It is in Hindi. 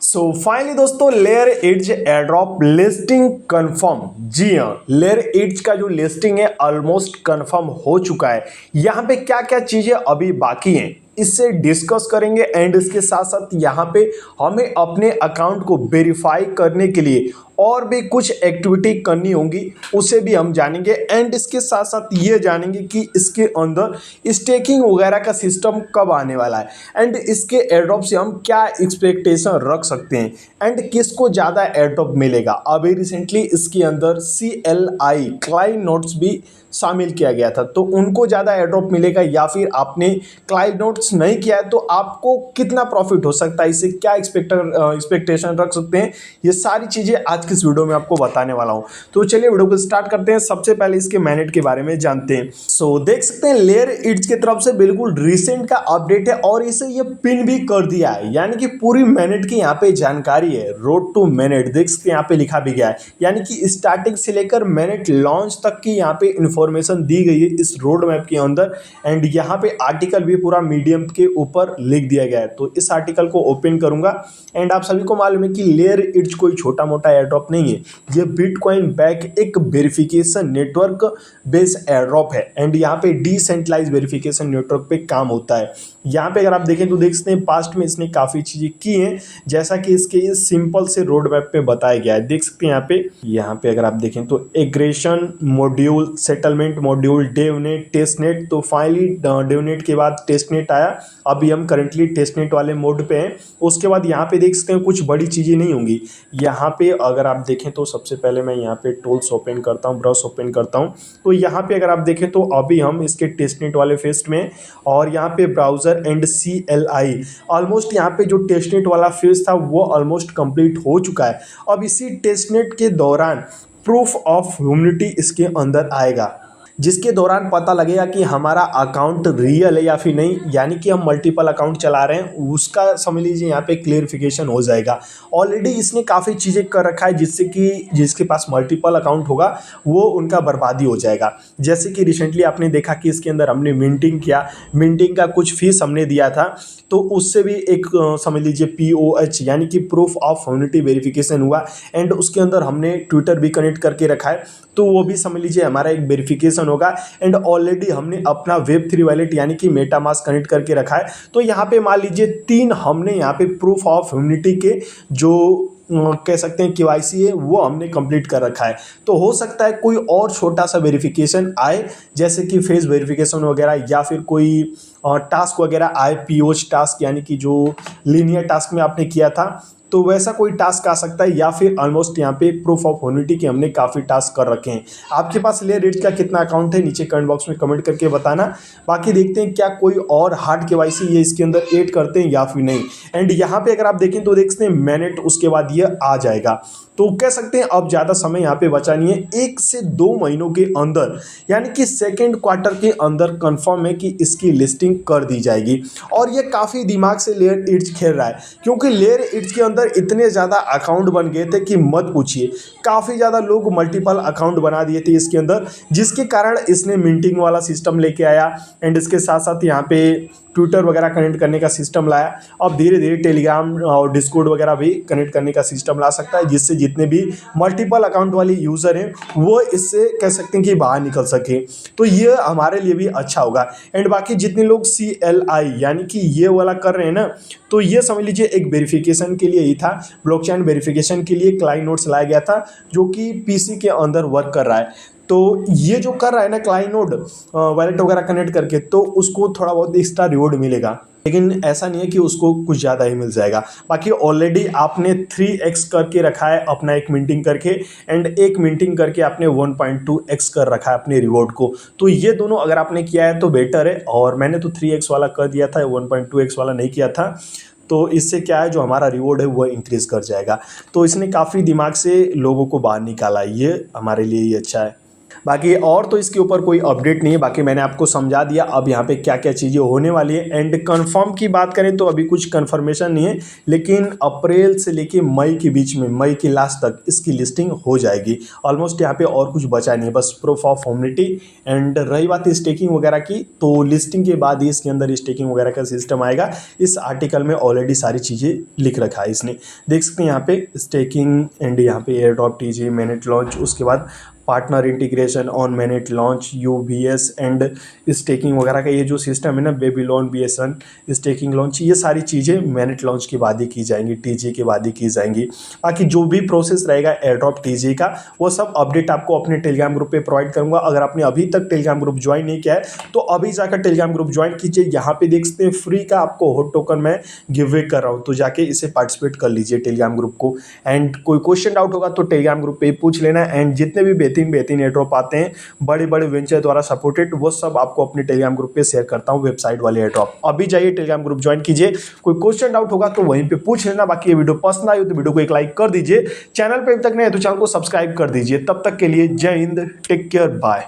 सो फाइनली दोस्तों layer edge airdrop listing confirm. जी हाँ, लेयर एड्ज का जो लिस्टिंग है ऑलमोस्ट कंफर्म हो चुका है। यहाँ पे क्या क्या चीजें अभी बाकी हैं इससे डिस्कस करेंगे एंड इसके साथ साथ यहाँ पे हमें अपने अकाउंट को वेरीफाई करने के लिए और भी कुछ एक्टिविटी करनी होगी उसे भी हम जानेंगे एंड इसके साथ साथ ये जानेंगे कि इसके अंदर स्टेकिंग वगैरह का सिस्टम कब आने वाला है एंड इसके एयरड्रॉप से हम क्या एक्सपेक्टेशन रख सकते हैं एंड किसको ज़्यादा एयरड्रॉप मिलेगा। अभी रिसेंटली इसके अंदर CLI क्लाइंट नोट्स भी शामिल किया गया था, तो उनको ज़्यादा एयरड्रॉप मिलेगा या फिर आपने क्लाइंट नोट्स नहीं किया है तो आपको कितना प्रॉफिट हो सकता है, इससे क्या एक्सपेक्टेशन रख सकते हैं। ये सारी चीज़ें आज की इस वीडियो में आपको बताने वाला हूँ। तो चलिए वीडियो को स्टार्ट करते हैं। सबसे पहले इसके मैनेट के बारे में जानते हैं। सो देख सकते हैं लेयर एड्ज की तरफ से बिल्कुल रिसेंट का अपडेट है और इसे ये पिन भी कर दिया है, यानी कि पूरी मैनेट की यहाँ पे जानकारी है। रोड टू मैनेट देख सकते हैं यहाँ पे लिखा भी गया है, यानी कि स्टार्टिंग से लेकर मैनेट लॉन्च तक की यहाँ पे इंफॉर्मेशन दी गई है इस रोड मैप के अंदर एंड यहाँ पे आर्टिकल भी पूरा मीडियम के ऊपर लिख दिया गया है। तो इस आर्टिकल को ओपन करूंगा एंड आप सभी को मालूम है कि लेयर एड्ज कोई छोटा मोटा एयरड्रॉप नहीं है, ये बिटकॉइन बैक एक वेरिफिकेशन नेटवर्क बेस्ड एयरड्रॉप है एंड यहाँ पे डिसेंट्रलाइज वेरिफिकेशन नेटवर्क पे काम होता है। यहाँ पे अगर आप देखें तो देख सकते हैं पास्ट में इसने काफ़ी चीज़ें की हैं, जैसा कि इसके सिंपल से रोड मैप पे बताया गया है। देख सकते हैं यहाँ पे अगर आप देखें तो aggression module, settlement module, DevNet, testnet. तो फाइनली डेवनेट के बाद टेस्टनेट आया, अभी हम करेंटली टेस्टनेट वाले मोड पे हैं। उसके बाद यहाँ पे देख सकते हैं कुछ बड़ी चीज़ें नहीं होंगी। यहाँ पे अगर आप देखें तो सबसे पहले मैं यहाँ पे टूल्स ओपन करता हूँ, ब्रश ओपन करता हूँ, तो यहाँ पे अगर आप देखें तो अभी हम इसके टेस्टनेट वाले फेस्ट में और यहाँ पे ब्राउज़र एंड CLI ऑलमोस्ट यहाँ पे जो टेस्टनेट वाला फेज था वो ऑलमोस्ट कंप्लीट हो चुका है। अब इसी टेस्टनेट के दौरान प्रूफ ऑफ ह्यूमिनिटी इसके अंदर आएगा, जिसके दौरान पता लगेगा कि हमारा अकाउंट रियल है या फिर नहीं, यानी कि हम मल्टीपल अकाउंट चला रहे हैं, उसका समझ लीजिए यहाँ पे क्लियरिफिकेशन हो जाएगा। ऑलरेडी इसने काफ़ी चीज़ें कर रखा है जिससे कि जिसके पास मल्टीपल अकाउंट होगा वो उनका बर्बादी हो जाएगा। जैसे कि रिसेंटली आपने देखा कि इसके अंदर हमने मिंटिंग किया, मिंटिंग का कुछ फीस हमने दिया था, तो उससे भी एक समझ लीजिए POH यानी कि प्रूफ ऑफ ह्यूमिनिटी वेरिफिकेशन हुआ एंड उसके अंदर हमने ट्विटर भी कनेक्ट करके रखा है, तो वो भी समझ लीजिए हमारा एक वेरिफिकेशन होगा एंड ऑलरेडी हमने अपना Web3 वॉलेट यानी कि मेटामास्क कनेक्ट करके रखा है। तो यहाँ पे मान लीजिए 3 हमने यहाँ पे प्रूफ ऑफ ह्यूमिनिटी के जो कह सकते हैं KYC है वो हमने कंप्लीट कर रखा है। तो हो सकता है कोई और छोटा सा वेरिफिकेशन आए, जैसे कि फेस वेरिफिकेशन वगैरह या फिर कोई टास्क वगैरह आए, POH टास्क यानी कि जो लीनियर टास्क में आपने किया था, तो वैसा कोई टास्क आ सकता है या फिर ऑलमोस्ट यहाँ पे प्रूफ ऑफ ह्यूमिनिटी के हमने काफ़ी टास्क कर रखे हैं। आपके पास लेयर एड्ज का कितना अकाउंट है नीचे कमेंट बॉक्स में कमेंट करके बताना। बाकी देखते हैं क्या कोई और हार्ड KYC ये इसके अंदर ऐड करते हैं या फिर नहीं। एंड यहाँ पे अगर आप देखें तो देख सकते हैं मैनेट, उसके बाद ये आ जाएगा। तो कह सकते हैं अब ज़्यादा समय यहाँ पे बचा नहीं है, 1 से 2 महीनों के अंदर यानी कि सेकेंड क्वार्टर के अंदर कंफर्म है कि इसकी लिस्टिंग कर दी जाएगी। और ये काफ़ी दिमाग से लेयर एड्ज खेल रहा है, क्योंकि लेयर एड्ज के अंदर इतने ज़्यादा अकाउंट बन गए थे कि मत पूछिए। काफ़ी ज़्यादा लोग मल्टीपल अकाउंट बना दिए थे इसके अंदर, जिसके कारण इसने मिंटिंग वाला सिस्टम लेके आया एंड इसके साथ साथ यहाँ पे ट्विटर वगैरह कनेक्ट करने का सिस्टम लाया। अब धीरे धीरे टेलीग्राम और डिस्कॉर्ड वगैरह भी कनेक्ट करने का सिस्टम ला सकता है, जिससे जितने भी मल्टीपल अकाउंट वाले यूज़र हैं वो इससे कह सकते हैं कि बाहर निकल सके। तो ये हमारे लिए भी अच्छा होगा। एंड बाकी जितने लोग CLI यानी कि ये वाला कर रहे हैं ना, तो ये समझ लीजिए एक वेरिफिकेशन के लिए ही था, ब्लॉकचेन वेरिफिकेशन के लिए क्लाइंट नोट्स लाया गया था जो कि PC के अंदर वर्क कर रहा है। तो ये जो कर रहा है ना क्लाइंट नोड वॉलेट वगैरह कनेक्ट करके, तो उसको थोड़ा बहुत एक्स्ट्रा रिवॉर्ड मिलेगा, लेकिन ऐसा नहीं है कि उसको कुछ ज़्यादा ही मिल जाएगा। बाकी ऑलरेडी आपने 3x करके रखा है अपना एक मिंटिंग करके एंड एक मिंटिंग करके आपने 1.2x कर रखा है अपने रिवॉर्ड को। तो ये दोनों अगर आपने किया है तो बेटर है, और मैंने तो 3x वाला कर दिया था, 1.2x वाला नहीं किया था। तो इससे क्या है जो हमारा रिवॉर्ड है वो इंक्रीज़ कर जाएगा। तो इसने काफ़ी दिमाग से लोगों को बाहर निकाला, ये हमारे लिए ही अच्छा है। बाकी और तो इसके ऊपर कोई अपडेट नहीं है। बाकी मैंने आपको समझा दिया अब यहाँ पे क्या क्या चीज़ें होने वाली है। एंड कंफर्म की बात करें तो अभी कुछ कंफर्मेशन नहीं है, लेकिन अप्रैल से लेके मई के बीच में, मई के लास्ट तक इसकी लिस्टिंग हो जाएगी ऑलमोस्ट। यहाँ पे और कुछ बचा नहीं है, बस प्रूफ ऑफ होमनिटी। एंड रही बात स्टेकिंग वगैरह की, तो लिस्टिंग के बाद ही इसके अंदर स्टेकिंग वगैरह का सिस्टम आएगा। इस आर्टिकल में ऑलरेडी सारी चीज़ें लिख रखा है इसने, देख सकते हैं यहाँ पे स्टेकिंग एंड यहाँ पे air drop TG MANET launch, उसके बाद partner integration on MANET launch, UBS and staking वगैरह का ये जो सिस्टम है ना, बेबीलोन बीएसएन स्टेकिंग लॉन्च, ये सारी चीज़ें मैनेट लॉन्च के बाद ही की जाएंगी, टीजी के बाद ही की जाएंगी। बाकी जो भी प्रोसेस रहेगा एयर ड्रॉप टीजी का, वो सब अपडेट आपको अपने टेलीग्राम ग्रुप पे प्रोवाइड करूंगा। अगर आपने अभी तक टेलीग्राम ग्रुप ज्वाइन नहीं किया है तो अभी जाकर टेलीग्राम ग्रुप ज्वाइन कीजिए। यहाँ पे देख सकते हैं फ्री का आपको हॉट टोकन मैं गिव अवे कर रहा हूँ, तो जाके इसे पार्टिसिपेट कर लीजिए टेलीग्राम ग्रुप को। एंड कोई क्वेश्चन डाउट होगा तो टेलीग्राम ग्रुप पे पूछ लेना। एंड जितने भी बेहतरीन एयर ड्रॉप आते हैं बड़े बड़े वेंचर द्वारा सपोर्टेड, वो सब आपको अपने टेलीग्राम ग्रुप पे शेयर करता हूँ, वेबसाइट वाले एयर ड्रॉप। अभी जाइए टेलीग्राम ग्रुप ज्वाइन कीजिए, कोई क्वेश्चन डाउट होगा तो वहीं पे पूछ लेना। बाकी ये वीडियो पसंद आई हो तो वीडियो को एक लाइक कर दीजिए, चैनल पे अभी तक नहीं है तो चैनल को सब्सक्राइब कर दीजिए। तब तक के लिए जय हिंद, टेक केयर, बाय।